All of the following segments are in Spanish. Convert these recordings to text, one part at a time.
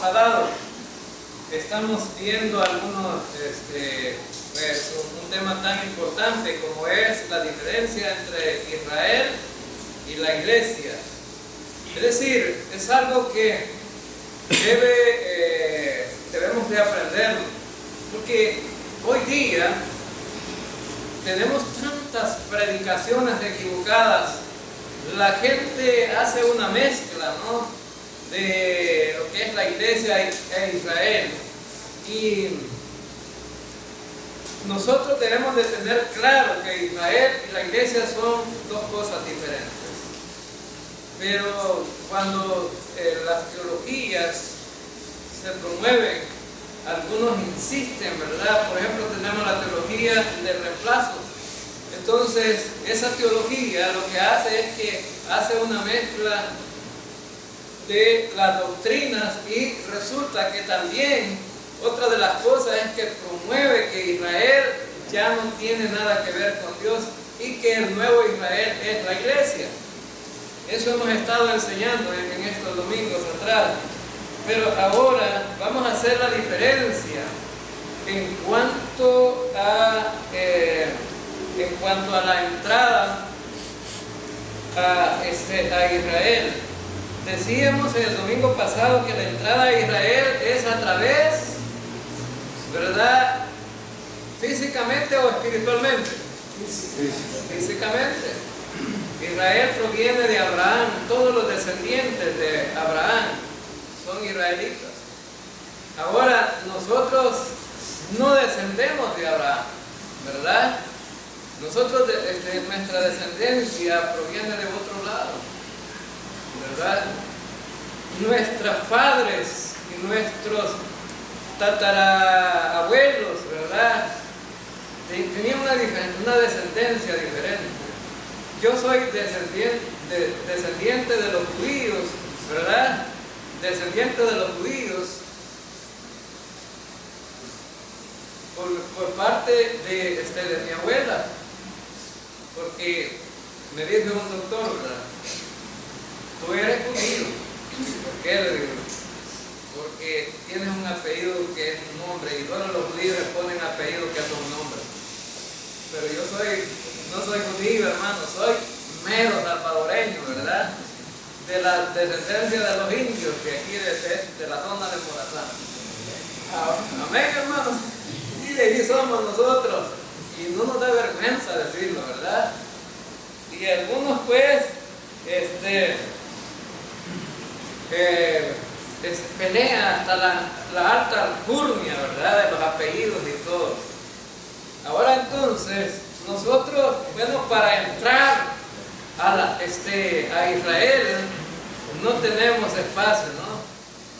ha dado. Estamos viendo un tema tan importante como es la diferencia entre Israel y la iglesia. Es decir, es algo que debemos de aprenderlo, porque hoy día tenemos tantas predicaciones equivocadas. La gente hace una mezcla, ¿no?, de lo que es la iglesia e Israel. Y nosotros debemos de tener claro que Israel y la iglesia son dos cosas diferentes. Pero cuando las teologías se promueven, algunos insisten, ¿verdad? Por ejemplo, tenemos la teología del reemplazo. Entonces, esa teología lo que hace es que hace una mezcla de las doctrinas, y resulta que también otra de las cosas es que promueve que Israel ya no tiene nada que ver con Dios y que el nuevo Israel es la iglesia. Eso hemos estado enseñando en estos domingos atrás. Pero ahora vamos a hacer la diferencia en cuanto a la entrada a Israel. Decíamos el domingo pasado que la entrada a Israel es a través, ¿verdad?, físicamente o espiritualmente. Físicamente. Israel proviene de Abraham. Todos los descendientes de Abraham son israelitas. Ahora, nosotros no descendemos de Abraham, ¿verdad? Nosotros, nuestra descendencia proviene de otro lado, ¿verdad? Nuestros padres y nuestros tatarabuelos, ¿verdad?, tenían una descendencia diferente. Yo soy descendiente de los judíos, ¿verdad? Descendiente de los judíos por parte de mi abuela, porque me dijo un doctor, ¿verdad?, tú eres judío. ¿Por qué? Le digo, porque tienes un apellido que es un nombre, y todos los judíos les ponen apellidos que son nombres. Pero yo no soy judío, hermano, soy mero salvadoreño, ¿verdad?, de la descendencia de los indios que aquí de la zona de Morazán. Amén, hermanos. Y de allí somos nosotros, y no nos da vergüenza decirlo, ¿verdad? Y algunos pues pelean hasta la alta alcurnia, ¿verdad?, de los apellidos y todo. Ahora entonces, nosotros, bueno, para entrar a Israel no tenemos espacio, ¿no?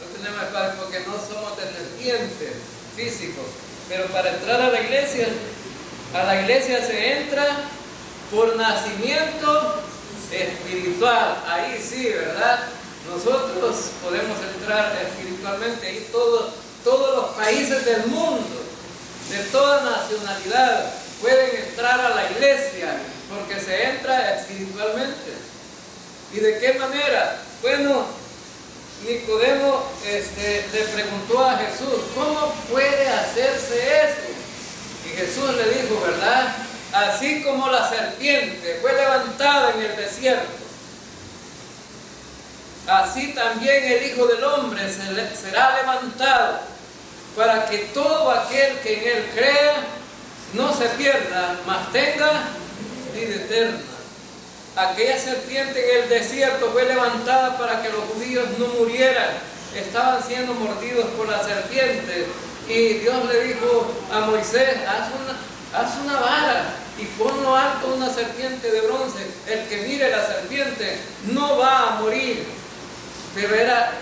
No tenemos espacio porque no somos descendientes físicos. Pero para entrar a la iglesia se entra por nacimiento espiritual. Ahí sí, ¿verdad? Nosotros podemos entrar espiritualmente, y todos los países del mundo, de toda nacionalidad, pueden entrar a la iglesia porque se entra espiritualmente. ¿Y de qué manera? Bueno, Nicodemo le preguntó a Jesús, ¿cómo puede hacerse eso? Y Jesús le dijo, ¿verdad?, así como la serpiente fue levantada en el desierto, así también el Hijo del Hombre será levantado, para que todo aquel que en Él crea no se pierda, mas tenga vida eterna. Aquella serpiente en el desierto fue levantada para que los judíos no murieran. Estaban siendo mordidos por la serpiente, y Dios le dijo a Moisés, haz una vara y ponlo alto una serpiente de bronce. El que mire la serpiente no va a morir. Pero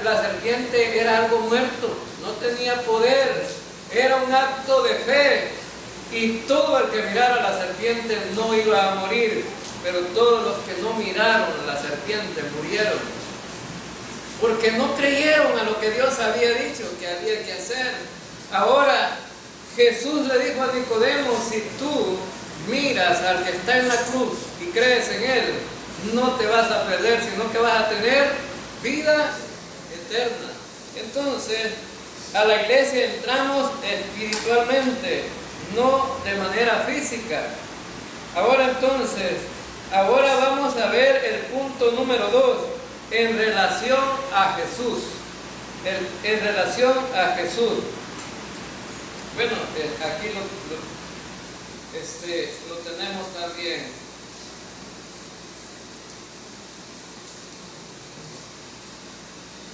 la serpiente era algo muerto, no tenía poder, era un acto de fe, y todo el que mirara la serpiente no iba a morir. Pero todos los que no miraron la serpiente murieron, porque no creyeron a lo que Dios había dicho que había que hacer. Ahora Jesús le dijo a Nicodemo, si tú miras al que está en la cruz y crees en Él, no te vas a perder, sino que vas a tener vida eterna. Entonces, a la iglesia entramos espiritualmente, no de manera física. Ahora vamos a ver el punto número 2, en relación a Jesús. En relación a Jesús. Bueno, aquí lo tenemos también.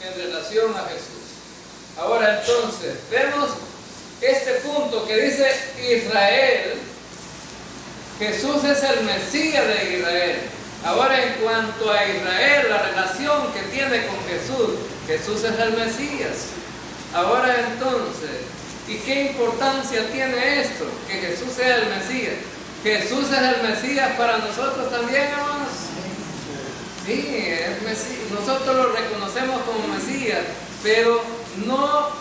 En relación a Jesús. Ahora entonces, vemos este punto que dice Israel. Jesús es el Mesías de Israel. Ahora, en cuanto a Israel, la relación que tiene con Jesús, Jesús es el Mesías. Ahora entonces, ¿y qué importancia tiene esto? Que Jesús sea el Mesías. Jesús es el Mesías para nosotros también, hermanos. Sí, es Mesías. Nosotros lo reconocemos como Mesías, pero no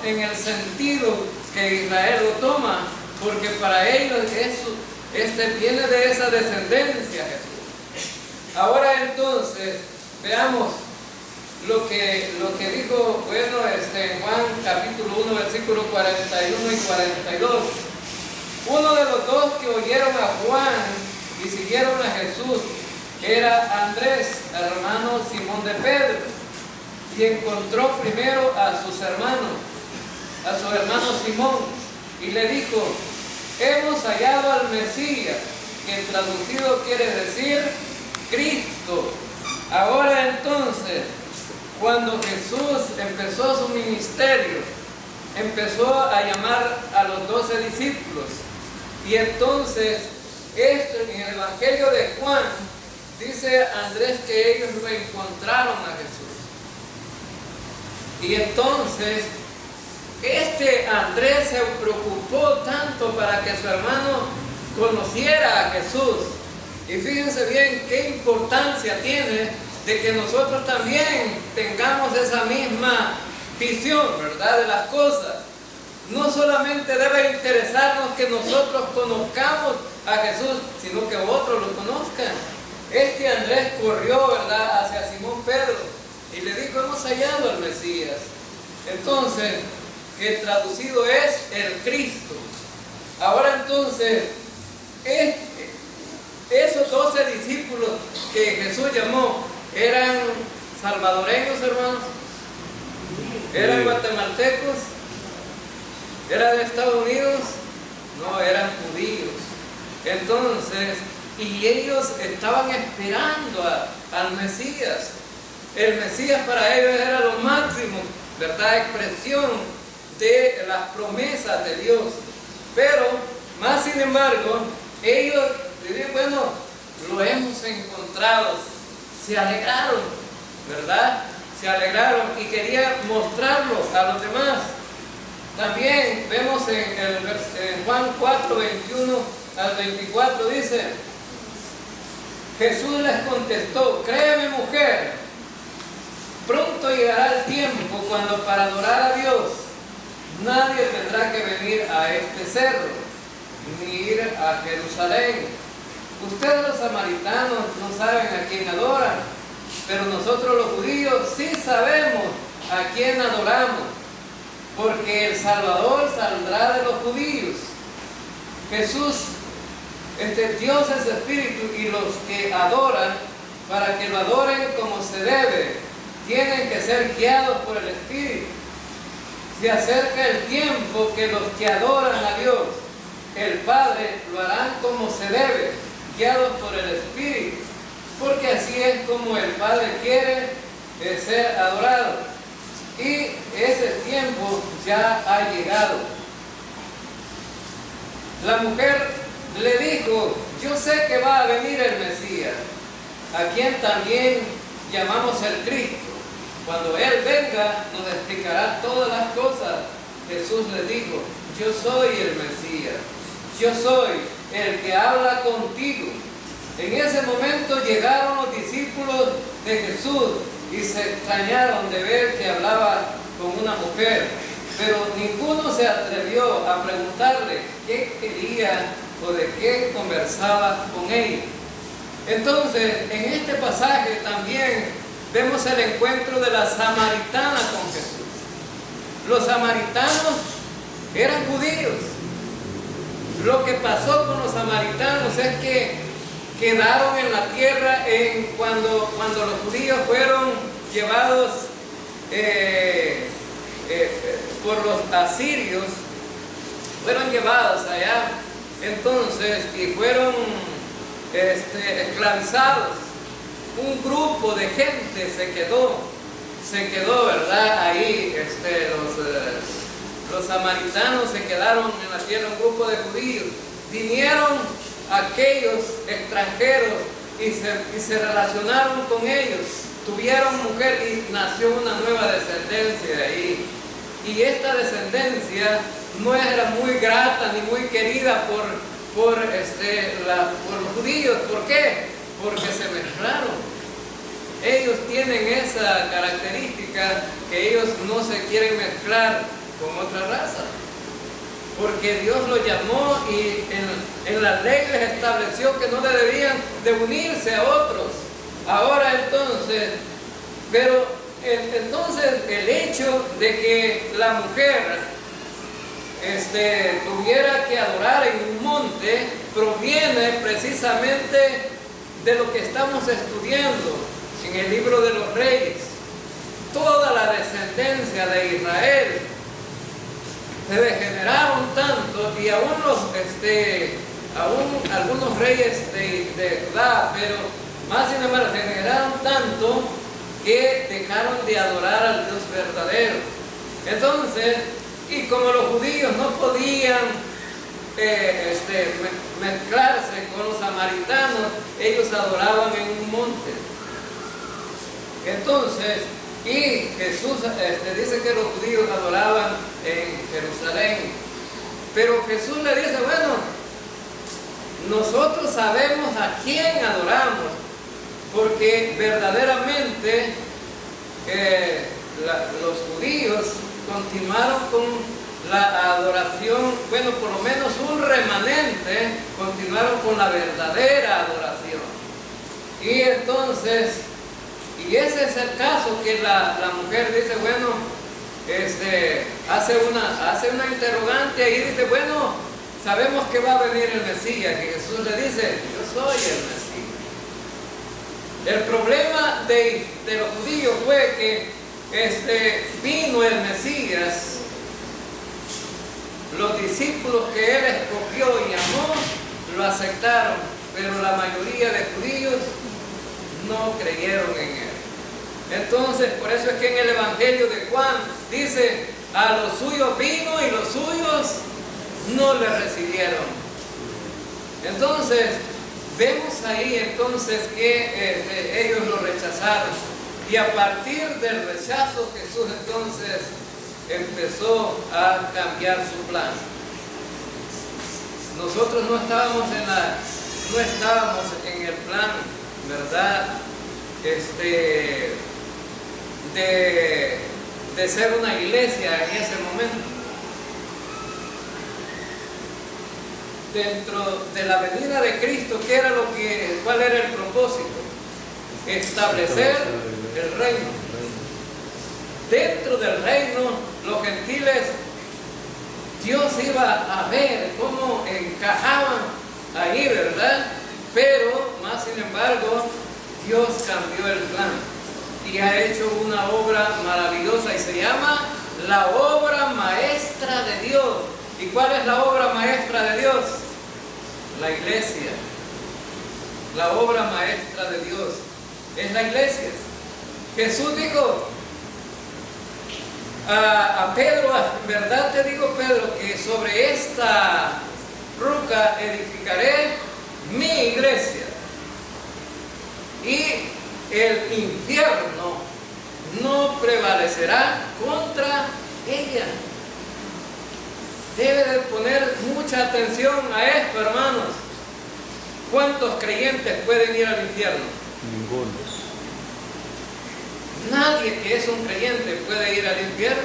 en el sentido que Israel lo toma, porque para ellos viene de esa descendencia Jesús. Ahora entonces, veamos lo que dijo, en Juan capítulo 1, versículos 41 y 42. Uno de los dos que oyeron a Juan y siguieron a Jesús era Andrés, hermano Simón de Pedro, y encontró primero a sus hermanos, a su hermano Simón, y le dijo: hemos hallado al Mesías, que traducido quiere decir Cristo. Ahora entonces, cuando Jesús empezó su ministerio, empezó a llamar a los 12 discípulos, y entonces en el Evangelio de Juan dice Andrés que ellos lo encontraron a Jesús. Y entonces Andrés se preocupó tanto para que su hermano conociera a Jesús. Y fíjense bien qué importancia tiene de que nosotros también tengamos esa misma visión, ¿verdad?, de las cosas. No solamente debe interesarnos que nosotros conozcamos a Jesús, sino que otros lo conozcan. Andrés corrió, ¿verdad?, hacia Simón Pedro y le dijo: hemos hallado al Mesías. Entonces, que traducido es el Cristo. Ahora entonces, esos 12 discípulos que Jesús llamó, ¿eran salvadoreños, hermanos? ¿Eran guatemaltecos? ¿Eran de Estados Unidos? No, eran judíos. Entonces, y ellos estaban esperando al Mesías. El Mesías para ellos era lo máximo, ¿verdad?, expresión de las promesas de Dios. Pero, más sin embargo, ellos dirían: bueno, lo hemos encontrado. Se alegraron, ¿verdad? Se alegraron y querían mostrarlo a los demás. También vemos en Juan 4, 21 al 24, dice: Jesús les contestó: créeme, mujer, pronto llegará el tiempo cuando para adorar a Dios nadie tendrá que venir a este cerro, ni ir a Jerusalén. Ustedes los samaritanos no saben a quién adoran, pero nosotros los judíos sí sabemos a quién adoramos, porque el Salvador saldrá de los judíos. Jesús, Dios es espíritu, y los que adoran, para que lo adoren como se debe, tienen que ser guiados por el Espíritu. Se acerca el tiempo que los que adoran a Dios, el Padre, lo harán como se debe, guiados por el Espíritu, porque así es como el Padre quiere ser adorado. Y ese tiempo ya ha llegado. La mujer le dijo: yo sé que va a venir el Mesías, a quien también llamamos el Cristo. Cuando Él venga, nos explicará todas las cosas. Jesús le dijo: yo soy el Mesías, yo soy el que habla contigo. En ese momento llegaron los discípulos de Jesús y se extrañaron de ver que hablaba con una mujer, pero ninguno se atrevió a preguntarle qué quería o de qué conversaba con ella. Entonces, en este pasaje también vemos el encuentro de la samaritana con Jesús. Los samaritanos eran judíos. Lo que pasó con los samaritanos es que quedaron en la tierra cuando los judíos fueron llevados por los asirios, fueron llevados allá, entonces, y fueron esclavizados. Un grupo de gente se quedó, ¿verdad? Ahí los samaritanos se quedaron en la tierra, un grupo de judíos. Vinieron aquellos extranjeros y se relacionaron con ellos, tuvieron mujer y nació una nueva descendencia de ahí. Y esta descendencia no era muy grata ni muy querida por los judíos. ¿Por qué? Porque se mezclaron. Ellos tienen esa característica que ellos no se quieren mezclar con otra raza. Porque Dios los llamó y en la ley les estableció que no le debían de unirse a otros. Ahora entonces, entonces el hecho de que la mujer tuviera que adorar en un monte proviene precisamente de lo que estamos estudiando en el libro de los Reyes. Toda la descendencia de Israel se degeneraron tanto, y aún algunos reyes de Judá, pero más sin embargo se degeneraron tanto que dejaron de adorar al Dios verdadero. Entonces, y como los judíos no podían mezclarse con los samaritanos, ellos adoraban en un monte. Entonces, y Jesús dice que los judíos adoraban en Jerusalén. Pero Jesús le dice, bueno, nosotros sabemos a quién adoramos, porque verdaderamente los judíos continuaron con la adoración, bueno, por lo menos un remanente, continuaron con la verdadera adoración. Y entonces, y ese es el caso que la mujer dice, bueno, hace una interrogante y dice, bueno, sabemos que va a venir el Mesías, que Jesús le dice, yo soy el Mesías. El problema de los judíos fue que vino el Mesías, los discípulos que él escogió y amó, lo aceptaron, pero la mayoría de judíos no creyeron en él. Entonces, por eso es que en el Evangelio de Juan dice, a los suyos vino y los suyos no le recibieron. Entonces, vemos ahí entonces que ellos lo rechazaron. Y a partir del rechazo, Jesús entonces empezó a cambiar su plan. Nosotros no estábamos en el plan, ¿verdad? De ser una iglesia en ese momento. Dentro de la venida de Cristo, ¿cuál era el propósito? Establecer el reino. Dentro del reino, los gentiles, Dios iba a ver cómo encajaban ahí, ¿verdad? Pero, más sin embargo, Dios cambió el plan y ha hecho una obra maravillosa y se llama la obra maestra de Dios. ¿Y cuál es la obra maestra de Dios? La iglesia. La obra maestra de Dios es la iglesia. Jesús dijo a Pedro, en verdad te digo, Pedro, que sobre esta roca edificaré mi iglesia y el infierno no prevalecerá contra ella. Debe de poner mucha atención a esto, hermanos. ¿Cuántos creyentes pueden ir al infierno? Ninguno. Nadie que es un creyente puede ir al infierno.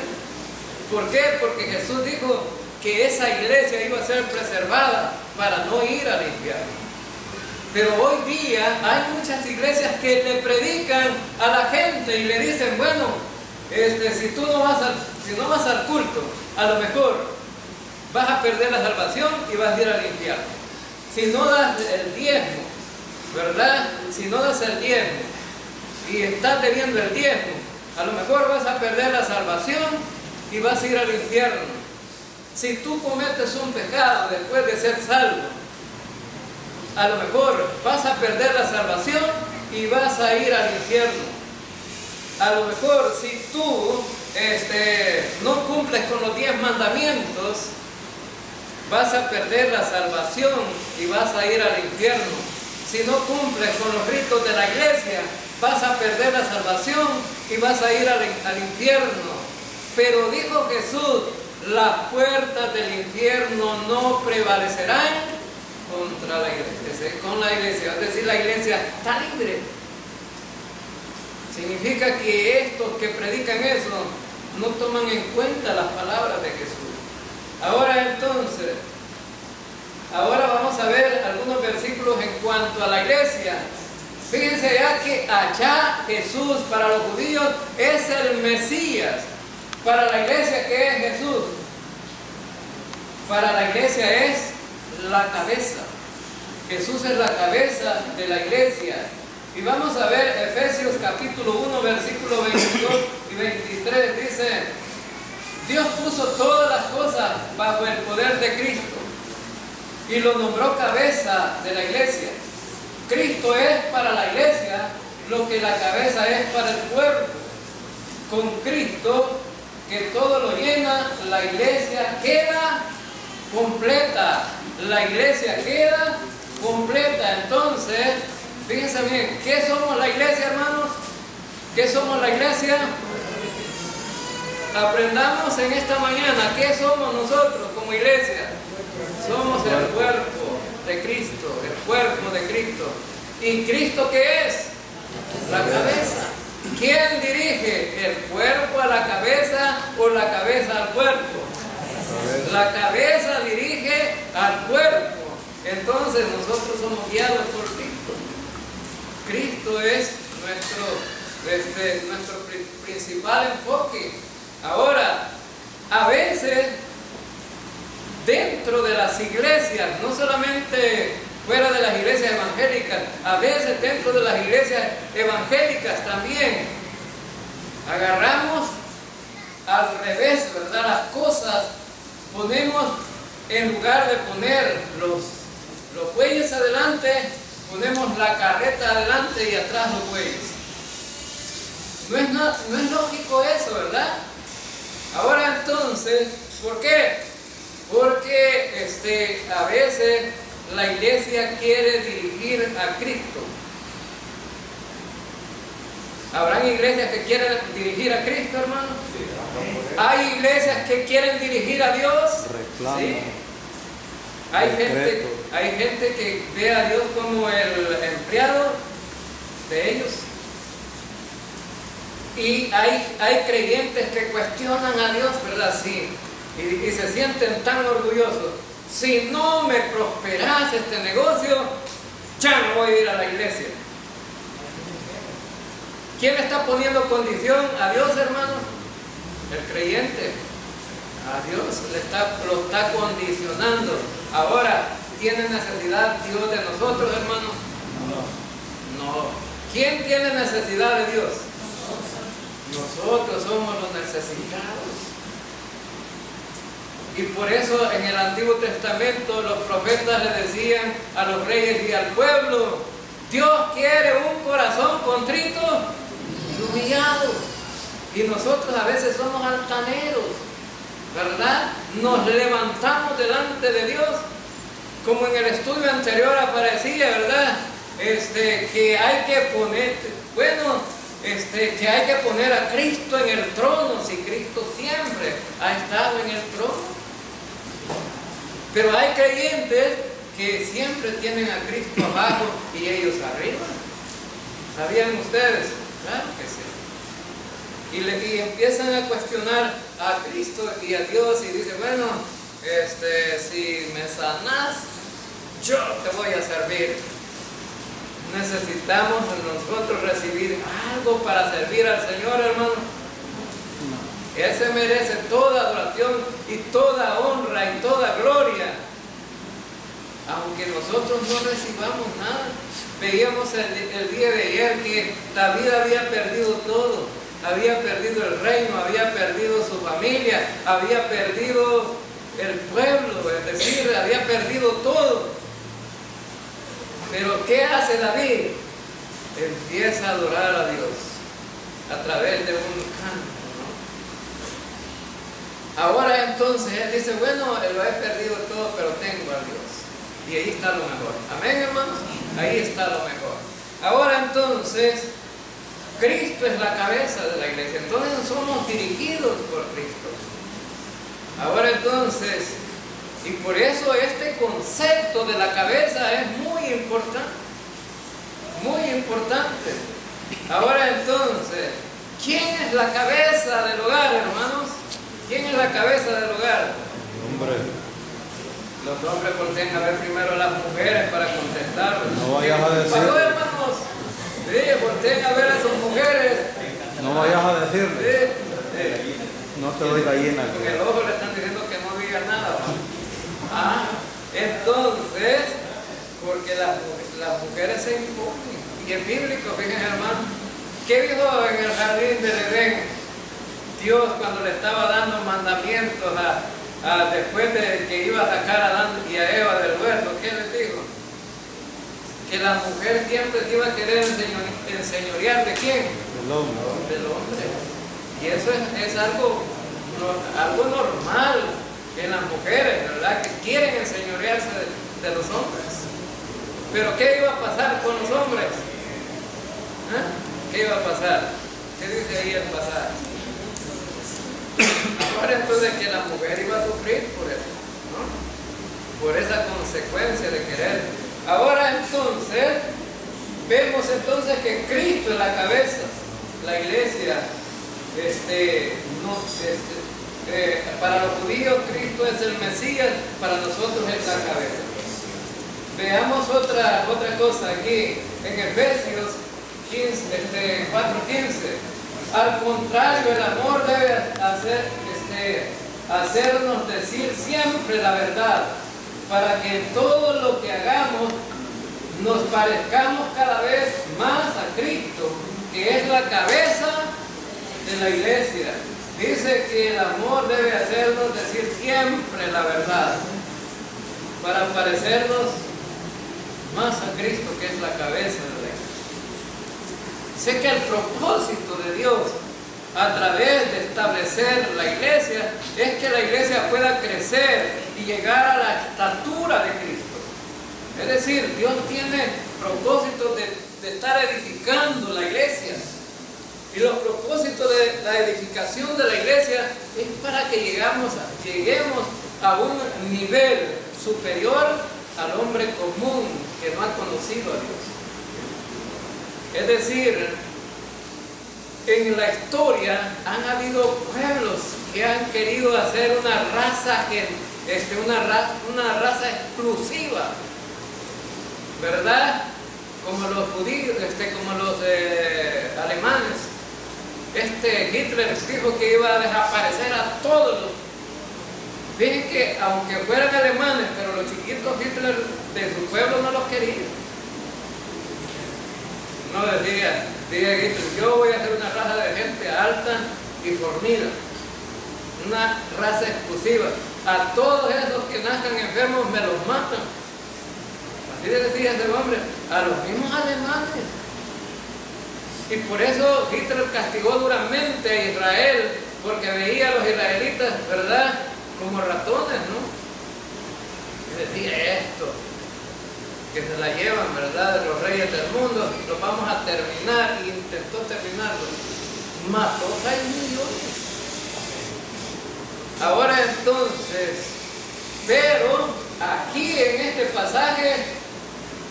¿Por qué? Porque Jesús dijo que esa iglesia iba a ser preservada para no ir al infierno. Pero hoy día hay muchas iglesias que le predican a la gente y le dicen, bueno, si no vas al culto, a lo mejor vas a perder la salvación y vas a ir al infierno. Si no das el diezmo, ¿verdad? Si no das el diezmo y estás debiendo el diezmo, a lo mejor vas a perder la salvación y vas a ir al infierno. Si tú cometes un pecado después de ser salvo, a lo mejor vas a perder la salvación y vas a ir al infierno. A lo mejor si tú no cumples con los 10 mandamientos, vas a perder la salvación y vas a ir al infierno. Si no cumples con los ritos de la iglesia, vas a perder la salvación y vas a ir al infierno. Pero dijo Jesús, las puertas del infierno no prevalecerán contra la iglesia, con la iglesia. Es decir, la iglesia está libre. Significa que estos que predican eso no toman en cuenta las palabras de Jesús. Ahora entonces, vamos a ver algunos versículos en cuanto a la iglesia. Fíjense ya que allá Jesús para los judíos es el Mesías. Para la iglesia, ¿qué es Jesús? Para la iglesia es la cabeza. Jesús es la cabeza de la iglesia. Y vamos a ver Efesios capítulo 1, versículo 22 y 23. Dice, Dios puso todas las cosas bajo el poder de Cristo y lo nombró cabeza de la iglesia. Cristo es para la iglesia lo que la cabeza es para el cuerpo. Con Cristo, que todo lo llena, la iglesia queda completa. La iglesia queda completa. Entonces, fíjense bien, ¿qué somos la iglesia, hermanos? ¿Qué somos la iglesia? Aprendamos en esta mañana, ¿qué somos nosotros como iglesia? Somos el cuerpo de Cristo, el cuerpo de Cristo. ¿Y Cristo qué es? La cabeza. ¿Quién dirige el cuerpo a la cabeza o la cabeza al cuerpo? La cabeza dirige al cuerpo. Entonces nosotros somos guiados por Cristo. Cristo es nuestro principal enfoque. Ahora, a veces dentro de las iglesias, no solamente fuera de las iglesias evangélicas, a veces dentro de las iglesias evangélicas también agarramos al revés, ¿verdad? Las cosas, ponemos, en lugar de poner los bueyes adelante, ponemos la carreta adelante y atrás los bueyes. No es lógico eso, ¿verdad? Ahora entonces, ¿por qué? Porque a veces la iglesia quiere dirigir a Cristo. ¿Habrán iglesias que quieren dirigir a Cristo, hermano? Sí. ¿Hay iglesias que quieren dirigir a Dios? Sí. Hay gente que ve a Dios como el empleado de ellos. Y hay creyentes que cuestionan a Dios, ¿verdad? Sí. Y se sienten tan orgullosos. Si no me prosperase este negocio, ya no voy a ir a la iglesia. ¿Quién está poniendo condición a Dios, hermano? El creyente. A Dios lo está condicionando. Ahora, ¿tiene necesidad Dios de nosotros, hermano? No. ¿Quién tiene necesidad de Dios? Nosotros somos los necesitados. Y por eso en el Antiguo Testamento los profetas le decían a los reyes y al pueblo, Dios quiere un corazón contrito y humillado. Y nosotros a veces somos altaneros, ¿verdad? Nos levantamos delante de Dios, como en el estudio anterior aparecía, ¿verdad? Que hay que poner, que hay que poner a Cristo en el trono, si Cristo siempre ha estado en el trono. Pero hay creyentes que siempre tienen a Cristo abajo y ellos arriba. ¿Sabían ustedes? Claro que sí. Y empiezan a cuestionar a Cristo y a Dios y dicen, bueno, si me sanas, yo te voy a servir. necesitamos nosotros recibir algo para servir al Señor, hermano. Él se merece toda adoración y toda honra y toda gloria. Aunque nosotros no recibamos nada. Veíamos el día de ayer que David había perdido todo. Había perdido el reino, había perdido su familia, había perdido el pueblo, es decir, había perdido todo. Pero ¿qué hace David? Empieza a adorar a Dios a través de un canto, ¿no? Ahora entonces él dice, bueno, lo he perdido todo, pero tengo a Dios. Y ahí está lo mejor. Amén, hermanos. Ahí está lo mejor. Ahora entonces, Cristo es la cabeza de la iglesia. Entonces somos dirigidos por Cristo. Ahora entonces, y por eso este concepto de la cabeza es muy importante. Muy importante. Ahora entonces, ¿quién es la cabeza del hogar, hermanos? ¿Quién es la cabeza del hogar? Hombre. Los hombres volteen a ver primero a las mujeres para contestar. No vayas a decir. ¿Pasó, hermanos? Sí, volteen a ver a sus mujeres. No vayas a decirle. Sí. No te doy gallina. Con el ojo le están diciendo que no diga nada. Entonces, porque las mujeres se imponen. Y es bíblico, fíjense, hermano. ¿Qué dijo en el jardín del Edén Dios cuando le estaba dando mandamientos después de que iba a sacar a Adán y a Eva del huerto? ¿Qué les dijo? Que la mujer siempre se iba a querer enseñorear ¿de quién? Del hombre. Del hombre. Y eso es algo normal en las mujeres, ¿verdad? Que quieren enseñorearse de los hombres. Pero ¿qué iba a pasar con los hombres? ¿Qué iba a pasar? ¿Qué dice ahí el pasaje? Ahora entonces que la mujer iba a sufrir por eso, ¿no? Por esa consecuencia de querer. Ahora entonces, vemos entonces que Cristo es la cabeza, la iglesia, para los judíos Cristo es el Mesías, para nosotros es la cabeza. Veamos otra cosa aquí, en Efesios 4:15. Al contrario, el amor debe hacernos decir siempre la verdad, para que en todo lo que hagamos nos parezcamos cada vez más a Cristo, que es la cabeza de la iglesia. Dice que el amor debe hacernos decir siempre la verdad, para parecernos más a Cristo, que es la cabeza de la iglesia. Sé que el propósito de Dios a través de establecer la iglesia es que la iglesia pueda crecer y llegar a la estatura de Cristo. Es decir, Dios tiene propósitos de estar edificando la iglesia. Y los propósitos de la edificación de la iglesia es para que lleguemos a un nivel superior al hombre común que no ha conocido a Dios. Es decir, en la historia han habido pueblos que han querido hacer una raza exclusiva, ¿verdad? Como los judíos, como los alemanes. Hitler dijo que iba a desaparecer a todos los. Fíjense que aunque fueran alemanes, pero los chiquitos Hitler de su pueblo no los quería. No decía Hitler, yo voy a hacer una raza de gente alta y fornida, una raza exclusiva. A todos esos que nazcan enfermos me los matan. Así le decía ese hombre a los mismos alemanes. Y por eso Hitler castigó duramente a Israel, porque veía a los israelitas, ¿verdad?, como ratones, ¿no? Y decía esto, que se la llevan, ¿verdad?, de los reyes del mundo, los vamos a terminar, y intentó terminarlos. Mató 6 millones. Ahora entonces, pero aquí en este pasaje,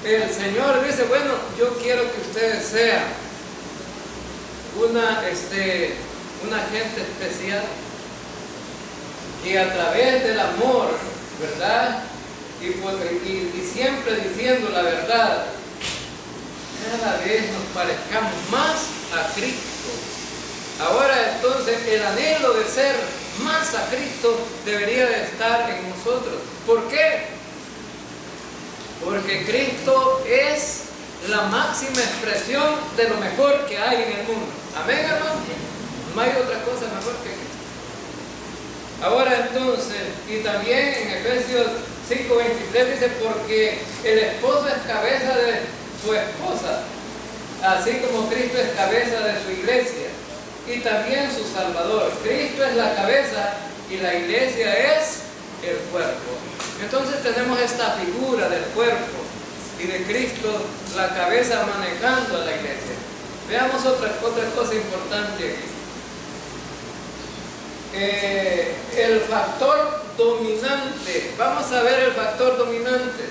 el Señor dice, bueno, yo quiero que ustedes sean una gente especial, que a través del amor, ¿verdad?, y siempre diciendo la verdad, cada vez nos parezcamos más a Cristo. Ahora entonces el anhelo de ser más a Cristo debería de estar en nosotros. ¿Por qué? Porque Cristo es la máxima expresión de lo mejor que hay en el mundo. Amén, hermano. No hay otra cosa mejor que Cristo. Ahora entonces, y también en Efesios 5:23 dice, porque el esposo es cabeza de su esposa, así como Cristo es cabeza de su iglesia, y también su Salvador. Cristo es la cabeza y la iglesia es el cuerpo. Entonces tenemos esta figura del cuerpo y de Cristo, la cabeza manejando a la iglesia. Veamos otra cosa importante aquí. El factor dominante. Vamos a ver el factor dominante.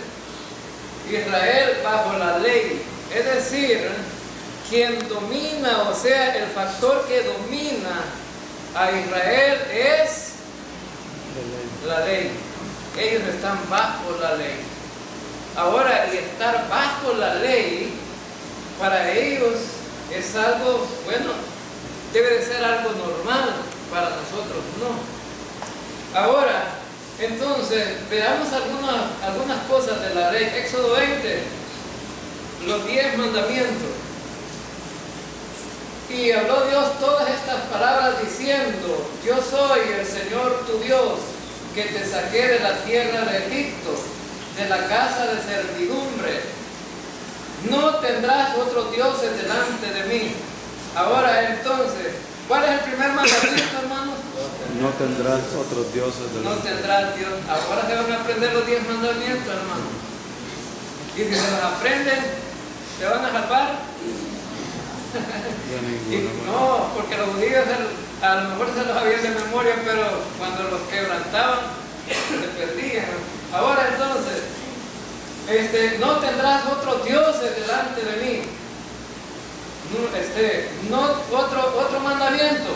Israel bajo la ley. Es decir, quien domina, o sea, el factor que domina a Israel es la ley. Ellos están bajo la ley. Ahora, y estar bajo la ley, para ellos es algo, bueno, debe de ser algo normal, para nosotros no. Ahora, entonces, veamos algunas cosas de la ley. Éxodo 20, los 10 mandamientos. Y habló Dios todas estas palabras diciendo, yo soy el Señor tu Dios, que te saqué de la tierra de Egipto, de la casa de servidumbre. No tendrás otros dioses delante de mí. Ahora entonces, ¿cuál es el primer mandamiento, hermanos? No tendrás otros dioses delante. No tendrás Dios. Ahora se van a aprender los 10 mandamientos, hermanos. Y si se los aprenden, ¿se van a salvar? No, porque los judíos a lo mejor se los habían de memoria, pero cuando los quebrantaban, se perdían. Ahora entonces, no tendrás otros dioses delante de mí. Otro mandamiento,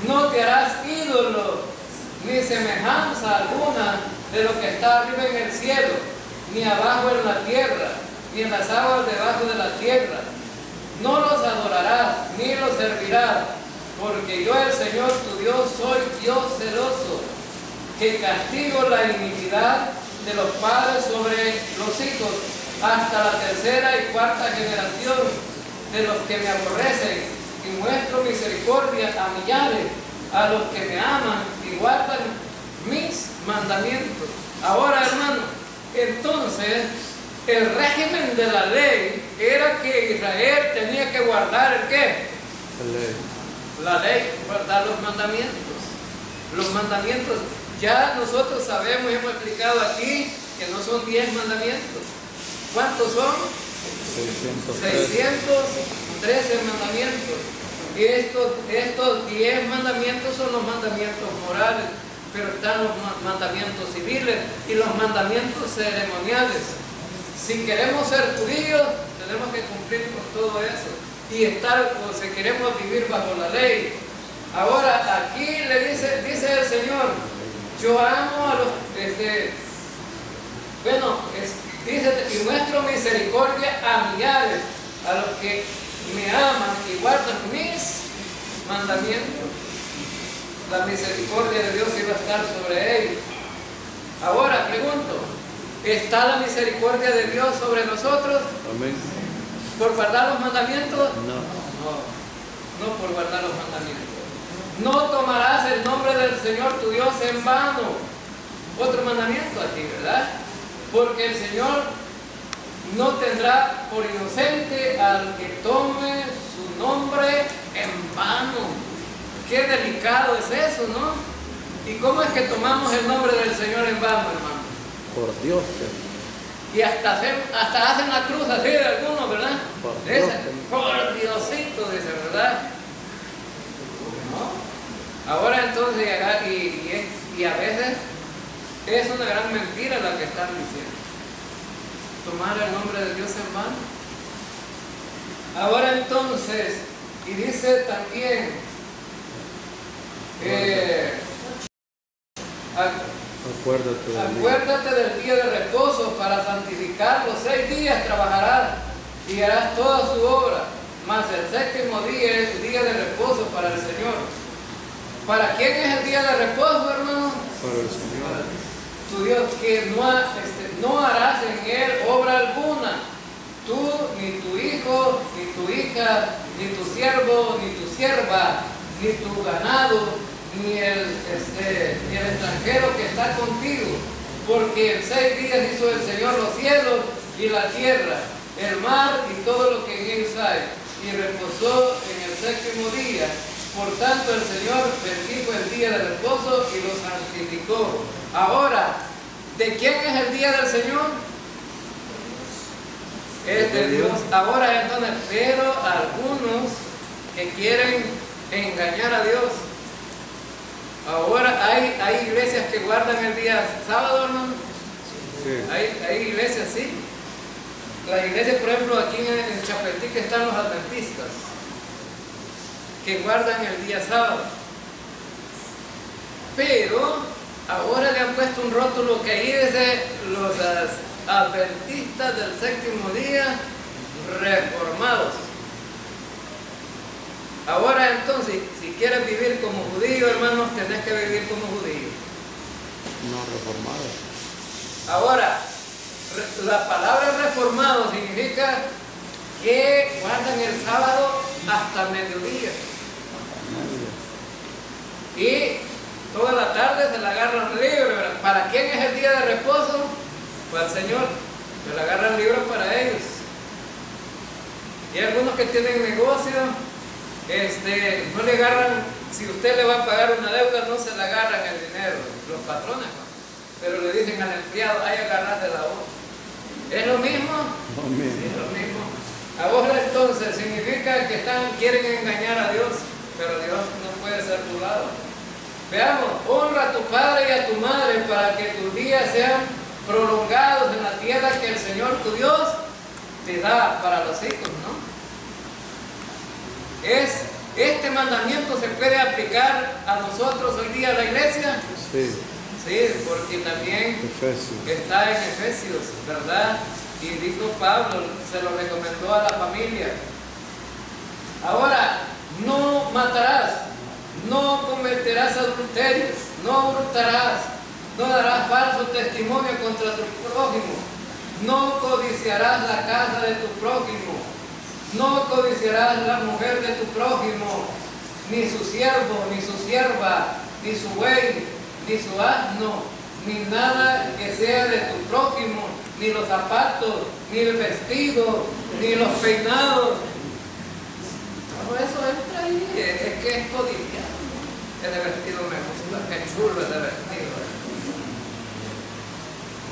no te harás ídolo, ni semejanza alguna de lo que está arriba en el cielo, ni abajo en la tierra, ni en las aguas debajo de la tierra. No los adorarás, ni los servirás, porque yo el Señor tu Dios soy Dios celoso, que castigo la iniquidad de los padres sobre los hijos, hasta la tercera y cuarta generación de los que me aborrecen, y muestro misericordia a millares, a los que me aman y guardan mis mandamientos. Ahora, hermano, entonces, el régimen de la ley era que Israel tenía que guardar ¿el qué? La ley, guardar los mandamientos. Los mandamientos, ya nosotros sabemos, hemos explicado aquí, que no son 10 mandamientos. ¿Cuántos son? 613 mandamientos. Y estos 10 mandamientos son los mandamientos morales, pero están los mandamientos civiles y los mandamientos ceremoniales. Si queremos ser judíos, tenemos que cumplir con todo eso y si queremos vivir bajo la ley. Ahora aquí le dice el Señor, yo amo a los, dice, y muestro misericordia a millares, a los que me aman y guardan mis mandamientos. La misericordia de Dios iba a estar sobre ellos. Ahora pregunto, ¿está la misericordia de Dios sobre nosotros? Amén. ¿Por guardar los mandamientos? No. No por guardar los mandamientos. No tomarás el nombre del Señor tu Dios en vano. Otro mandamiento aquí, ¿verdad? Porque el Señor no tendrá por inocente al que tome su nombre en vano. Qué delicado es eso, ¿no? ¿Y cómo es que tomamos el nombre del Señor en vano, hermano? Por Dios. Y hasta hacen la cruz así de algunos, ¿verdad? Por Diosito, dice, ¿verdad? ¿No? Ahora entonces, y a veces es una gran mentira la que están diciendo. Tomar el nombre de Dios en vano. Ahora entonces, y dice también, acuérdate del día de reposo para santificarlo. 6 días trabajarás y harás toda su obra, mas el séptimo día es día de reposo para el Señor. ¿Para quién es el día de reposo, hermano? Para el Señor. Tu Dios, que no harás en él obra alguna, tú, ni tu hijo, ni tu hija, ni tu siervo, ni tu sierva, ni tu ganado, ni el extranjero que está contigo, porque en 6 días hizo el Señor los cielos y la tierra, el mar y todo lo que en ellos hay, y reposó en el séptimo día. Por tanto, el Señor bendijo el día de reposo y lo santificó. Ahora, ¿de quién es el día del Señor? Es de Dios. Ahora entonces, pero algunos que quieren engañar a Dios. Ahora hay iglesias que guardan el día sábado, hermano. Sí. Hay iglesias, sí. La iglesia, por ejemplo, aquí en Chapetí, que están los adventistas, que guardan el día sábado. Pero ahora le han puesto un rótulo que ahí dice los adventistas del séptimo día reformados. Ahora entonces, si quieres vivir como judío, hermanos, tenés que vivir como judío. No reformado. Ahora, la palabra reformado significa que guardan el sábado hasta mediodía. Y toda la tarde se la agarran libre, ¿verdad? ¿Para quién es el día de reposo? Para el Señor. Se la agarran libre para ellos. Y hay algunos que tienen negocio, no le agarran, si usted le va a pagar una deuda, no se le agarran el dinero, los patrones, ¿no? Pero le dicen al empleado, hay agarrate la voz. ¿Es lo mismo? Amén. Sí, es lo mismo. Ahora entonces significa que quieren engañar a Dios, pero Dios no puede ser burlado. Veamos, honra a tu padre y a tu madre para que tus días sean prolongados en la tierra que el Señor tu Dios te da para los hijos, ¿no? Este mandamiento se puede aplicar a nosotros hoy día, a la iglesia. Sí. Sí, porque también Efesios. está en Efesios, ¿verdad? Y dijo Pablo, se lo recomendó a la familia. Ahora, no matarás, no cometerás adulterios, no hurtarás, no darás falso testimonio contra tu prójimo, no codiciarás la casa de tu prójimo, no codiciarás la mujer de tu prójimo, ni su siervo, ni su sierva, ni su buey, ni su asno, ni nada que sea de tu prójimo, ni los zapatos, ni el vestido, ni los peinados. Todo eso entra ahí, es que es codiciado. Ese vestido me gusta, qué chulo ese vestido.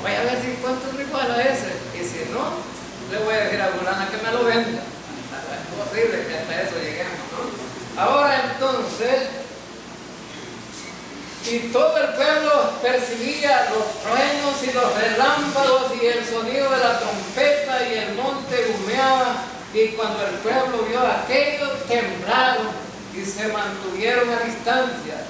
Voy a ver si encuentro igual a ese, y si no, le voy a decir a Bulana que me lo venda. Es posible que hasta eso lleguemos, ¿no? Ahora entonces, y todo el pueblo percibía los truenos y los relámpagos y el sonido de la trompeta, y el monte humeaba, y cuando el pueblo vio aquello, temblaron y se mantuvieron a distancia.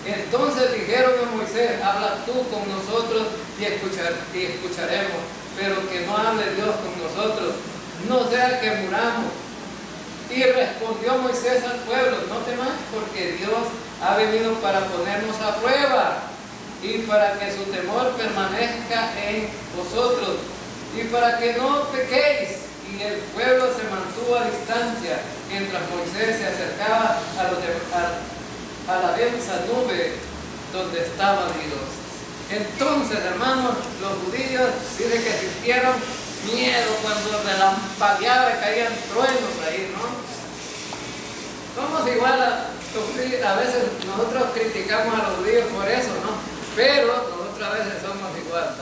Entonces dijeron a Moisés, habla tú con nosotros y escucharemos, pero que no hable Dios con nosotros, no sea que muramos. Y respondió Moisés al pueblo, no temas, porque Dios ha venido para ponernos a prueba y para que su temor permanezca en vosotros y para que no pequéis. Y el pueblo se mantuvo a distancia mientras Moisés se acercaba a la densa nube donde estaba Dios. Entonces, hermanos, los judíos dicen que sintieron miedo cuando relampagueaba y caían truenos ahí, ¿no? Somos igual a veces nosotros criticamos a los judíos por eso, ¿no? Pero nosotros a veces somos igual.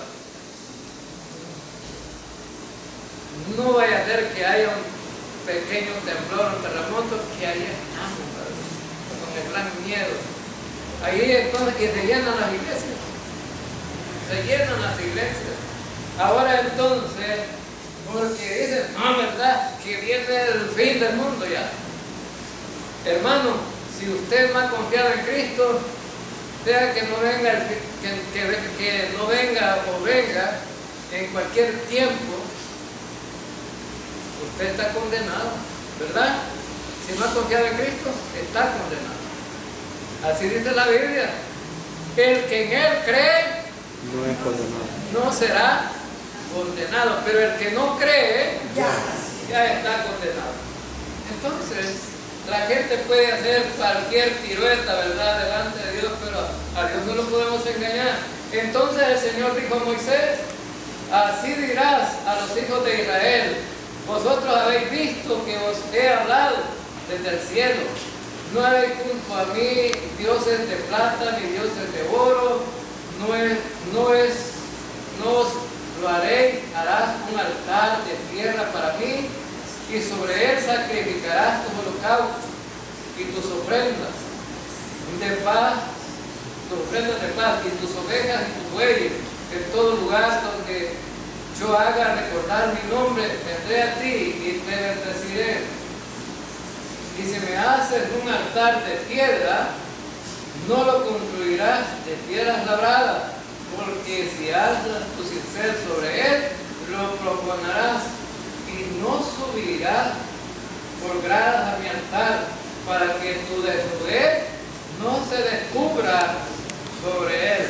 No vaya a ser que haya un pequeño temblor, un terremoto, que ahí estamos, ¿verdad? Con el gran miedo. Ahí entonces que se llenan las iglesias. Se llenan las iglesias. Ahora entonces, porque dicen, no, ¿verdad? Que viene el fin del mundo ya. Hermano, si usted no ha confiado en Cristo, sea que no venga, que no venga o venga en cualquier tiempo, usted está condenado, ¿verdad? Si no ha confiado en Cristo, está condenado. Así dice la Biblia. El que en Él cree No es condenado. no será condenado, pero el que no cree ya está condenado. Entonces, la gente puede hacer cualquier pirueta, ¿verdad?, delante de Dios, pero a Dios no lo podemos engañar. Entonces el Señor dijo a Moisés: así dirás a los hijos de Israel: vosotros habéis visto que os he hablado desde el cielo. No habéis junto a mí dioses de plata ni dioses de oro. No os lo haréis. Harás un altar de tierra para mí, y sobre él sacrificarás tus holocaustos y tus ofrendas de paz, y tus ovejas y tus bueyes. En todo lugar donde yo haga recordar mi nombre, vendré a ti y te bendeciré. Y si me haces un altar de piedra, no lo construirás de piedras labradas, porque si alzas tu cincel sobre él, lo profanarás, y no subirás por gradas a mi altar, para que tu desnudez no se descubra sobre él.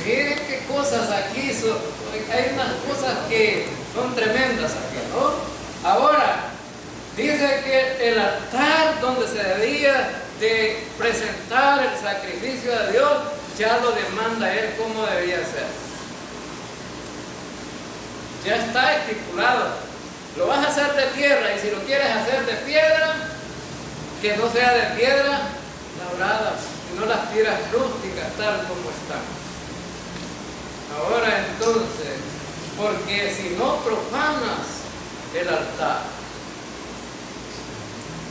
Miren qué cosas aquí son. Hay unas cosas que son tremendas aquí, ¿no? Ahora, dice que el altar donde se debía de presentar el sacrificio a Dios, ya lo demanda él cómo debía ser. Ya está estipulado. Lo vas a hacer de tierra, y si lo quieres hacer de piedra, que no sea de piedra labrada, sino las piedras rústicas tal como están. Ahora entonces, porque si no profanas el altar,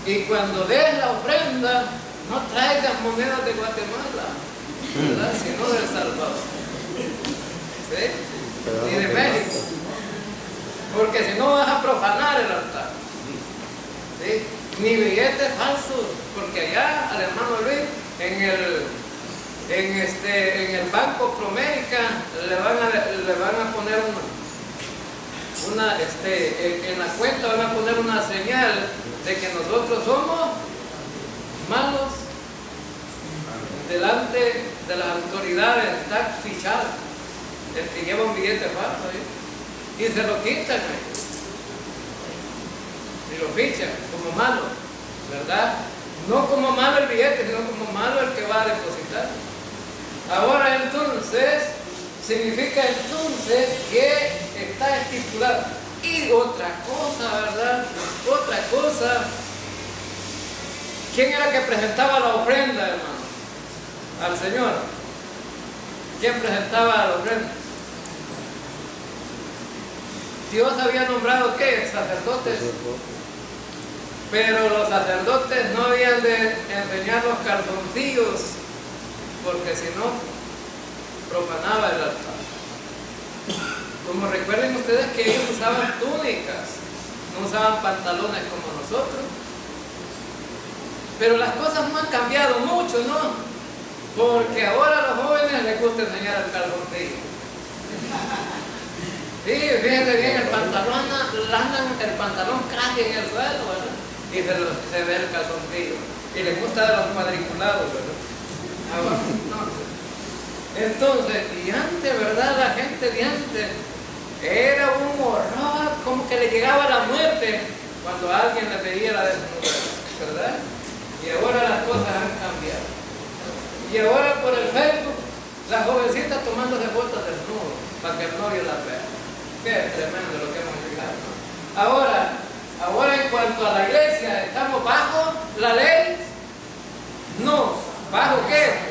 y cuando des la ofrenda, no traigas monedas de Guatemala, ¿verdad?, sino de El Salvador, ¿sí?, y de México, porque si no vas a profanar el altar, ¿sí?, ni billetes falsos, porque allá al hermano Luis en el Banco Promérica le van a poner en la cuenta van a poner una señal de que nosotros somos malos delante de las autoridades. Está fichado el que lleva un billete falso ahí, y se lo quitan y lo fichan como malo, ¿verdad? No como malo el billete, sino como malo el que va a depositar. Ahora entonces, significa entonces que está estipulado. Y otra cosa, ¿verdad? Otra cosa. ¿Quién era que presentaba la ofrenda, hermano? Al Señor. ¿Quién presentaba la ofrenda? Dios había nombrado, ¿qué? Sacerdotes. Pero los sacerdotes no habían de enseñar los calzoncillos, porque si no, profanaba el altar. Como recuerden ustedes que ellos usaban túnicas, no usaban pantalones como nosotros. Pero las cosas no han cambiado mucho, ¿no? Porque ahora a los jóvenes les gusta enseñar el calzoncillo. Sí, fíjense bien, el pantalón casi en el suelo, ¿verdad? Y se ve el calzoncillo. Y les gusta de los cuadriculados, ¿verdad? Ahora, no. Entonces, y antes, ¿verdad? La gente de antes era un horror, como que le llegaba la muerte cuando alguien le pedía la desnudez, ¿verdad? Y ahora las cosas han cambiado. Y ahora por el Facebook, las jovencitas tomándose fotos desnudas para que el novio las vea. Qué tremendo lo que hemos llegado, ¿no? Ahora en cuanto a la iglesia, ¿estamos bajo la ley? No. ¿Bajo qué?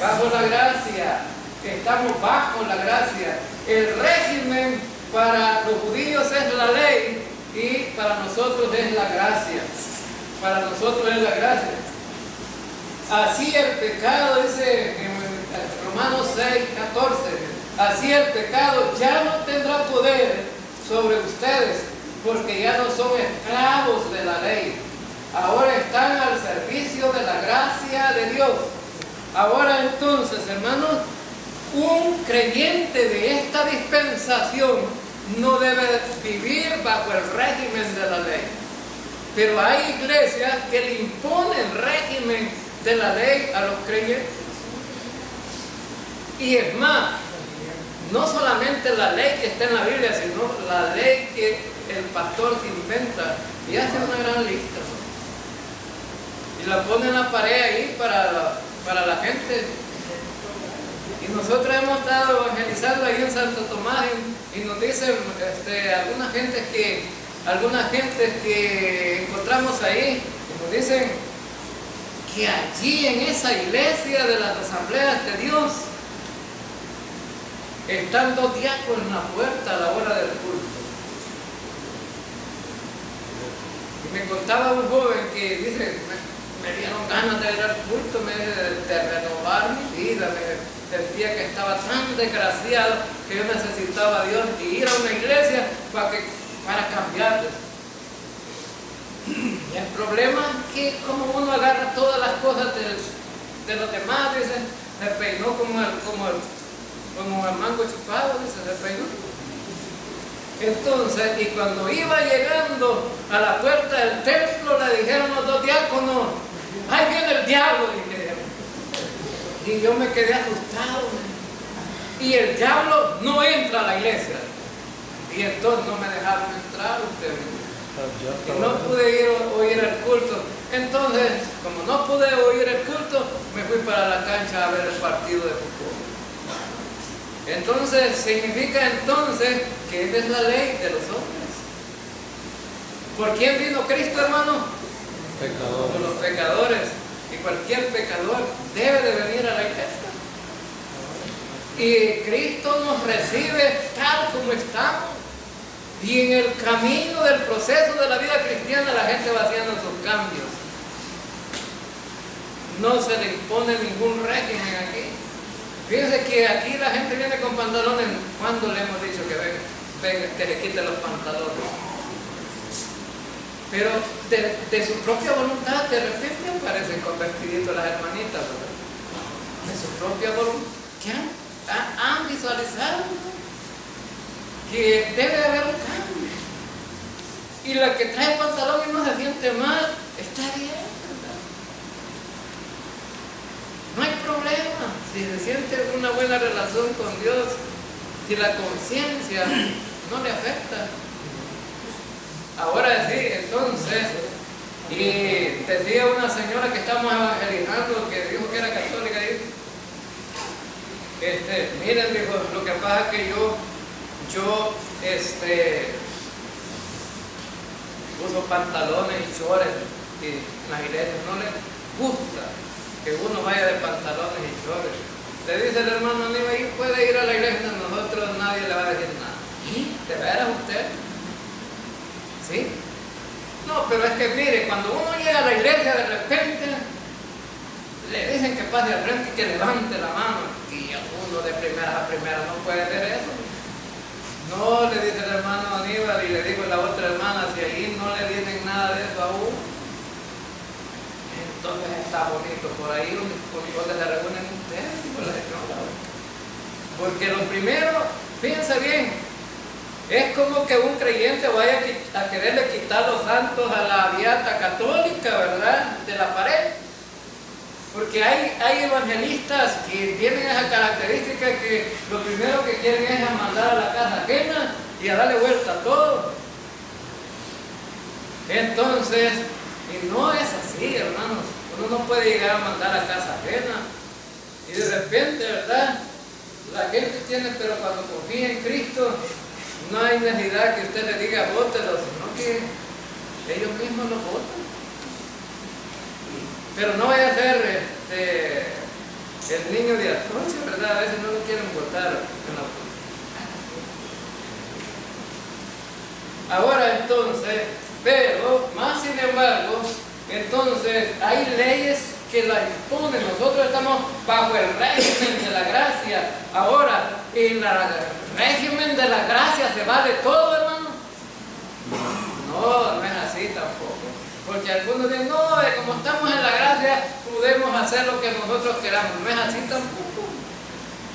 Bajo la gracia. Estamos bajo la gracia. El régimen para los judíos es la ley y para nosotros es la gracia. Para nosotros es la gracia. Así el pecado, dice en Romanos 6:14, así el pecado ya no tendrá poder sobre ustedes, porque ya no son esclavos de la ley. Ahora están al servicio de la gracia de Dios. Ahora entonces, hermanos, un creyente de esta dispensación no debe vivir bajo el régimen de la ley. Pero hay iglesias que le imponen régimen de la ley a los creyentes. Y es más, no solamente la ley que está en la Biblia, sino la ley que el pastor se inventa y hace una gran lista. Y la pone en la pared ahí para la gente. Y nosotros hemos estado evangelizando ahí en Santo Tomás y nos dicen algunas gentes que encontramos ahí, y nos dicen que allí en esa iglesia de las asambleas de Dios están 2 diáconos en la puerta a la hora del culto. Y me contaba un joven que dice, me dieron ganas de ir al culto, de renovar mi vida, me sentía que estaba tan desgraciado que yo necesitaba a Dios y ir a una iglesia para cambiarles. Y el problema es que como uno agarra todas las cosas de los demás, dice, se peinó como el mango chupado, dice, se peinó. Entonces, y cuando iba llegando a la puerta del templo, le dijeron los 2 diáconos, ¡ahí viene el diablo! Y yo me quedé asustado. Y el diablo no entra a la iglesia. Y entonces no me dejaron entrar ustedes. Y no pude oír el culto. Entonces, como no pude oír el culto, me fui para la cancha a ver el partido de fútbol. Entonces, significa entonces que esa es la ley de los hombres. ¿Por quién vino Cristo, hermano? Pecadores. Por los pecadores. Y cualquier pecador debe de venir a la iglesia. Y Cristo nos recibe tal como estamos. Y en el camino del proceso de la vida cristiana la gente va haciendo sus cambios. No se le impone ningún régimen aquí. Fíjense que aquí la gente viene con pantalones. ¿Cuándo le hemos dicho que venga, que le quite los pantalones? Pero de su propia voluntad, de repente aparecen con vestiditos las hermanitas, ¿verdad? De su propia voluntad. ¿Qué han visualizado? Que debe de haber un cambio. Y la que trae pantalón y no se siente mal, está bien, ¿verdad? No hay problema. Si se siente una buena relación con Dios, si la conciencia no le afecta. Ahora sí, entonces, y decía una señora que estamos evangelizando, que dijo que era católica, miren, dijo, lo que pasa es que yo uso pantalones y shorts, y las iglesias no les gusta que uno vaya de pantalones y shorts. Le dice el hermano Aníbal, puede ir a la iglesia de nosotros, nadie le va a decir nada. ¿Y? ¿De veras usted? ¿Sí? No, pero es que mire, cuando uno llega a la iglesia de repente le dicen que pase al frente y que levante la mano, y uno de primera a primera no puede ver eso. No, le dice el hermano Aníbal, y le digo a la otra hermana, si ahí no le dicen nada de eso a uno, entonces está bonito por ahí donde se reúnen ustedes y con la señora. Porque lo primero, fíjense bien, es como que un creyente vaya a quererle quitar los santos a la beata católica, ¿verdad? De la pared. Porque hay evangelistas que tienen esa característica que lo primero que quieren es mandar a la casa ajena y a darle vuelta a todo. Entonces, y no es así, hermanos. Uno no puede llegar a mandar a casa ajena. Y de repente, ¿verdad? La gente tiene, pero cuando confía en Cristo, no hay necesidad que usted le diga bótelos, sino que ellos mismos los votan. Pero no vaya a ser el niño de Atocha, ¿verdad? A veces no lo quieren votar. Ahora entonces, pero más sin embargo, entonces hay leyes que la imponen. Nosotros estamos bajo el régimen de la gracia. Ahora, en el régimen de la gracia se vale todo, hermano. No es así tampoco. Porque algunos dicen, no, como estamos en la gracia, podemos hacer lo que nosotros queramos. No es así tampoco.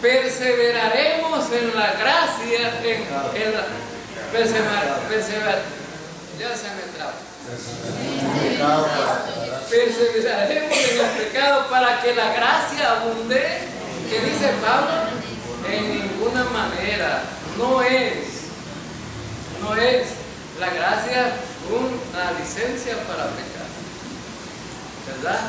Perseveraremos en la gracia, Ya se me traba. Perseveraremos en el pecado para que la gracia abunde. ¿Qué dice Pablo? En ninguna manera. No es la gracia una licencia para pecar. ¿Verdad?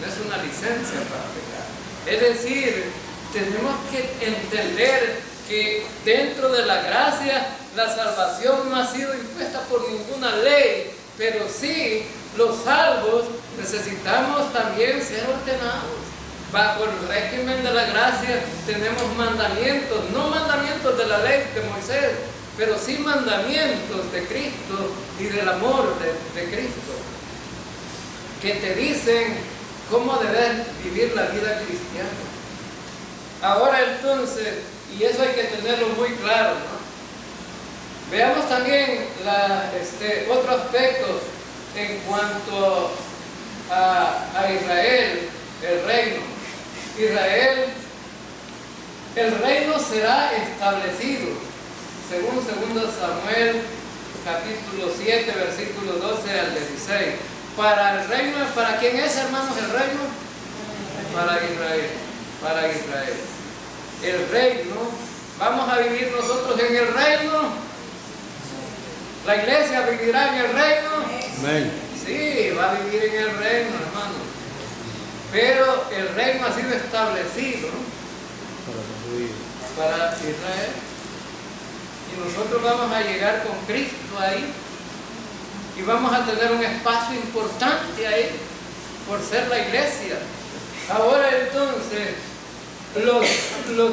No es una licencia para pecar. Es decir, tenemos que entender que dentro de la gracia la salvación no ha sido impuesta por ninguna ley, pero sí los salvos necesitamos también ser ordenados. Bajo el régimen de la gracia tenemos mandamientos, no mandamientos de la ley de Moisés, pero sí mandamientos de Cristo y del amor de Cristo, que te dicen cómo debes vivir la vida cristiana. Ahora entonces, y eso hay que tenerlo muy claro, ¿no? Veamos también otro aspecto en cuanto a Israel, el reino. Israel, el reino será establecido, según 2 Samuel capítulo 7, versículo 12 al 16. Para el reino, ¿para quién es, hermanos, el reino? Para Israel, para Israel. El reino, ¿vamos a vivir nosotros en el reino? ¿La iglesia vivirá en el reino? Amén. Sí, va a vivir en el reino, hermano. Pero el reino ha sido establecido para Israel. Y nosotros vamos a llegar con Cristo ahí. Y vamos a tener un espacio importante ahí, por ser la iglesia. Ahora entonces, los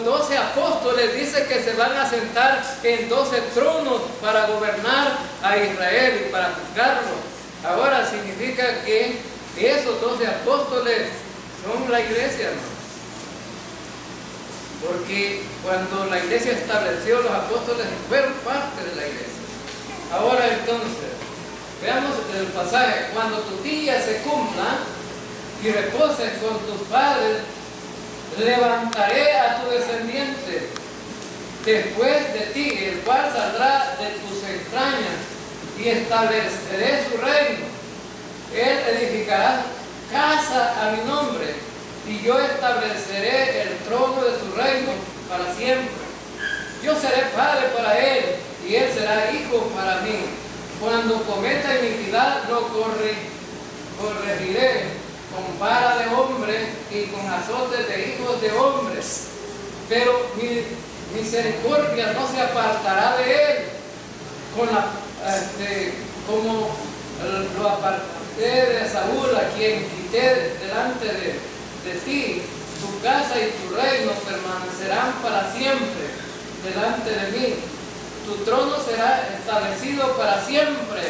12 apóstoles dicen que se van a sentar en 12 tronos para gobernar a Israel y para juzgarlo. Ahora significa que esos 12 apóstoles son la iglesia, ¿no? Porque cuando la iglesia estableció, los apóstoles fueron parte de la iglesia. Ahora entonces, veamos el pasaje. Cuando tus días se cumplan y reposes con tus padres, levantaré a tu descendiente después de ti, el cual saldrá de tus entrañas, y estableceré su reino. Él edificará casa a mi nombre, y yo estableceré el trono de su reino para siempre. Yo seré padre para él, y él será hijo para mí. Cuando cometa iniquidad, lo corregiré con vara de hombre y con azotes de hijos de hombres. Pero mi misericordia no se apartará de él, como lo aparté de Saúl, a quien quité delante de ti. Tu casa y tu reino permanecerán para siempre delante de mí. Tu trono será establecido para siempre,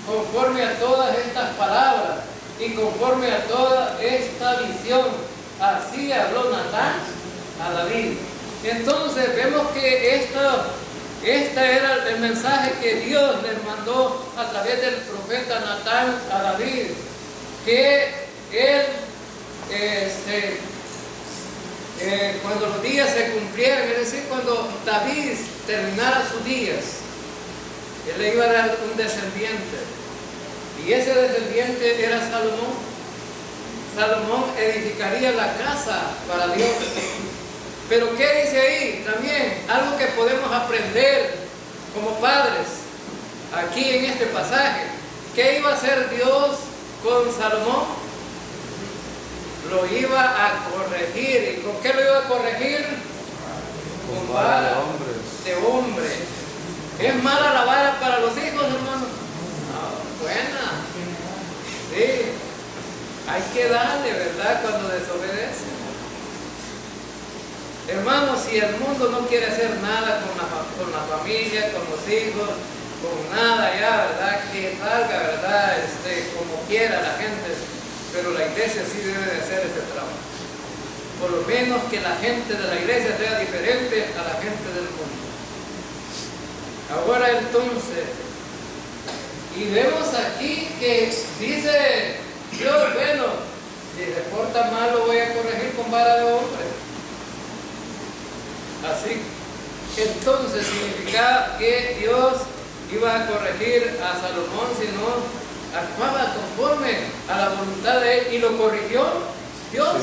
conforme a todas estas palabras y conforme a toda esta visión. Así habló Natán a David. Entonces vemos que este era el mensaje que Dios les mandó a través del profeta Natán a David, que él, cuando los días se cumplieran, es decir, cuando David terminara sus días, él le iba a dar un descendiente, y ese descendiente era Salomón. Salomón edificaría la casa para Dios. Pero ¿qué dice ahí? También algo que podemos aprender como padres aquí en este pasaje. ¿Qué iba a hacer Dios con Salomón? Lo iba a corregir. ¿Y con qué lo iba a corregir? Con vara de hombre. ¿Es mala la vara para los hijos, hermano? No, buena. Sí. Hay que darle, ¿verdad? Cuando desobedece. Hermanos, si el mundo no quiere hacer nada con la familia, con los hijos, con nada ya, ¿verdad? Que salga, ¿verdad? Como quiera la gente, pero la iglesia sí debe de hacer ese trabajo. Por lo menos que la gente de la iglesia sea diferente a la gente del mundo. Ahora entonces, y vemos aquí que dice Dios, bueno, si se porta mal lo voy a corregir con vara de hombre. Así. entonces significaba que Dios iba a corregir a Salomón si no actuaba conforme a la voluntad de él. ¿Y lo corrigió Dios?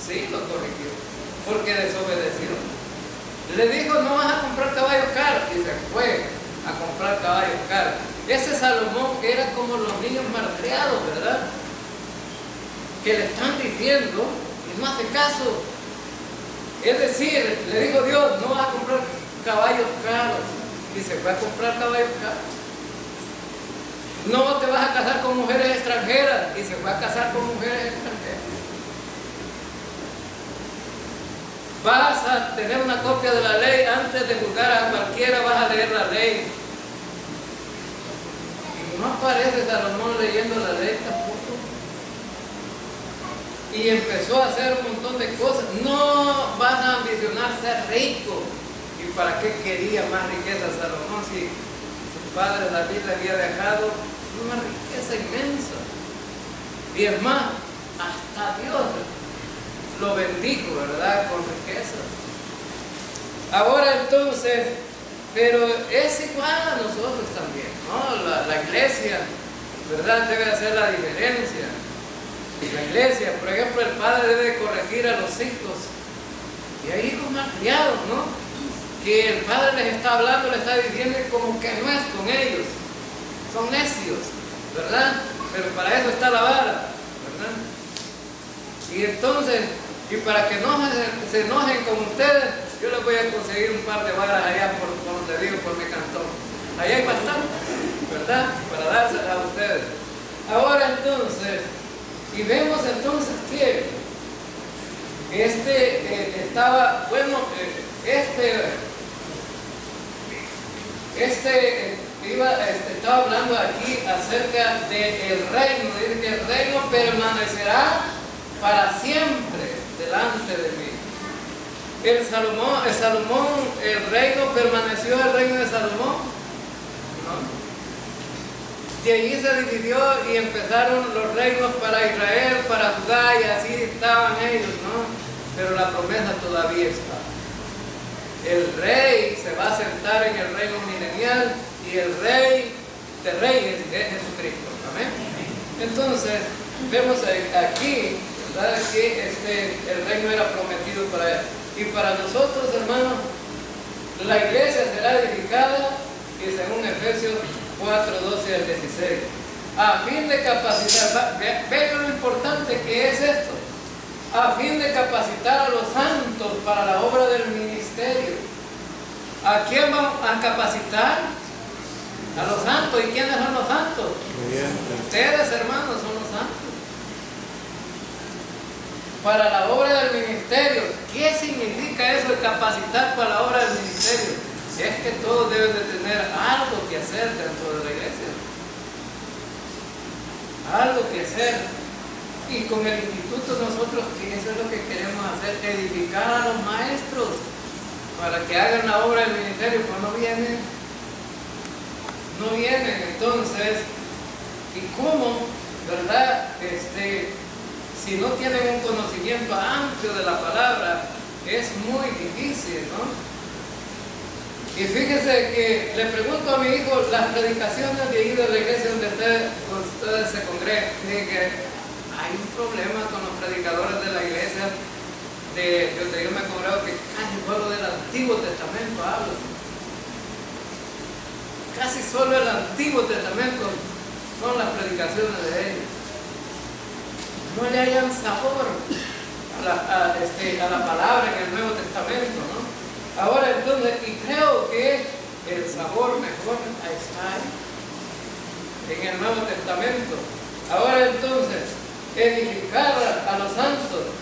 Sí, lo corrigió, porque desobedeció. Le dijo, no vas a comprar caballos caros, y se fue a comprar caballos caros. Ese Salomón era como los niños malcriados, ¿verdad? Que le están diciendo y no hace caso. Es decir, le dijo Dios, no vas a comprar caballos caros, y se fue a comprar caballos caros. No te vas a casar con mujeres extranjeras, y se fue a casar con mujeres extranjeras. Vas a tener una copia de la ley, antes de juzgar a cualquiera vas a leer la ley. Y no aparece Salomón leyendo la ley tampoco. Y empezó a hacer un montón de cosas. No vas a ambicionar ser rico. ¿Y para qué quería más riqueza Salomón si su padre David le había dejado una riqueza inmensa? Y es más, hasta Dios lo bendijo, ¿verdad? Con riqueza. Ahora entonces, pero es igual a nosotros también, ¿no? La iglesia, ¿verdad? Debe hacer la diferencia. La iglesia, por ejemplo, el padre debe corregir a los hijos. Y hay hijos malcriados, ¿no? Que el padre les está hablando, les está diciendo como que no es con ellos. Son necios, ¿verdad? Pero para eso está la vara, ¿verdad? Y entonces, y para que no se enojen con ustedes, yo les voy a conseguir un par de varas allá por donde vivo, por mi cantón. Allá hay bastante, ¿verdad? Para dárselas a ustedes. Ahora entonces, y vemos entonces que estaba, bueno, estaba hablando aquí acerca del reino. Dice que el reino permanecerá para siempre delante de mí. El reino permaneció, el reino de Salomón, ¿no? De allí se dividió y empezaron los reinos para Israel, para Judá, y así estaban ellos, ¿no? Pero la promesa todavía está. El rey se va a sentar en el reino milenial y el rey de reyes es Jesucristo. Amén. Entonces, vemos aquí, ¿verdad?, que el reino era prometido para él. Y para nosotros, hermanos, la iglesia será edificada, y según Efesios 4, 12 al 16, a fin de capacitar, vean lo importante que es esto, a fin de capacitar a los santos para la obra del ministerio. ¿A quién vamos a capacitar? A los santos. ¿Y quiénes son los santos? Ustedes, hermanos, son los santos. Para la obra del ministerio. ¿Qué significa eso de capacitar para la obra del ministerio? Es que todos deben de tener algo que hacer dentro de la iglesia. Algo que hacer. Y con el instituto nosotros, que eso es lo que queremos hacer, edificar a los maestros para que hagan la obra del ministerio. Pues no vienen. No vienen. Entonces, ¿y cómo? ¿Verdad? Si no tienen un conocimiento amplio de la palabra, es muy difícil, ¿no? Y fíjese que le pregunto a mi hijo las predicaciones de ahí de la iglesia donde ustedes se congregan. Dije que hay un problema con los predicadores de la iglesia de donde yo me congrego, que casi solo del Antiguo Testamento hablo. Casi solo el Antiguo Testamento son las predicaciones de ellos. No le hayan sabor a la palabra en el Nuevo Testamento, ¿no? Ahora entonces, y creo que el sabor mejor está ahí, en el Nuevo Testamento. Ahora entonces, edificar a los santos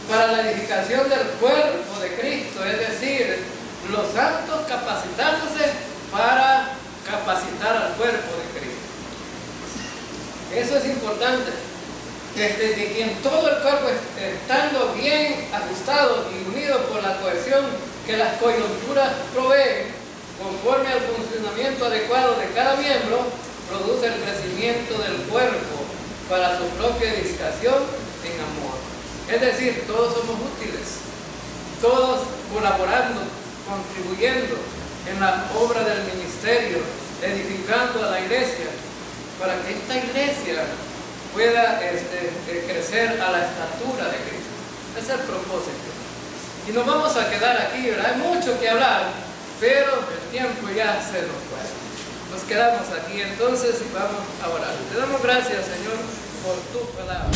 para la edificación del cuerpo de Cristo, es decir, los santos capacitándose para capacitar al cuerpo de Cristo. Eso es importante. De quien todo el cuerpo, estando bien ajustado y unido por la cohesión que las coyunturas proveen, conforme al funcionamiento adecuado de cada miembro, produce el crecimiento del cuerpo para su propia edificación en amor. Es decir, todos somos útiles, todos colaborando, contribuyendo en la obra del ministerio, edificando a la iglesia, para que esta iglesia pueda crecer a la estatura de Cristo. Ese es el propósito. Y nos vamos a quedar aquí, ¿verdad? Hay mucho que hablar, pero el tiempo ya se nos fue. Nos quedamos aquí entonces y vamos a orar. Te damos gracias, Señor, por tu palabra.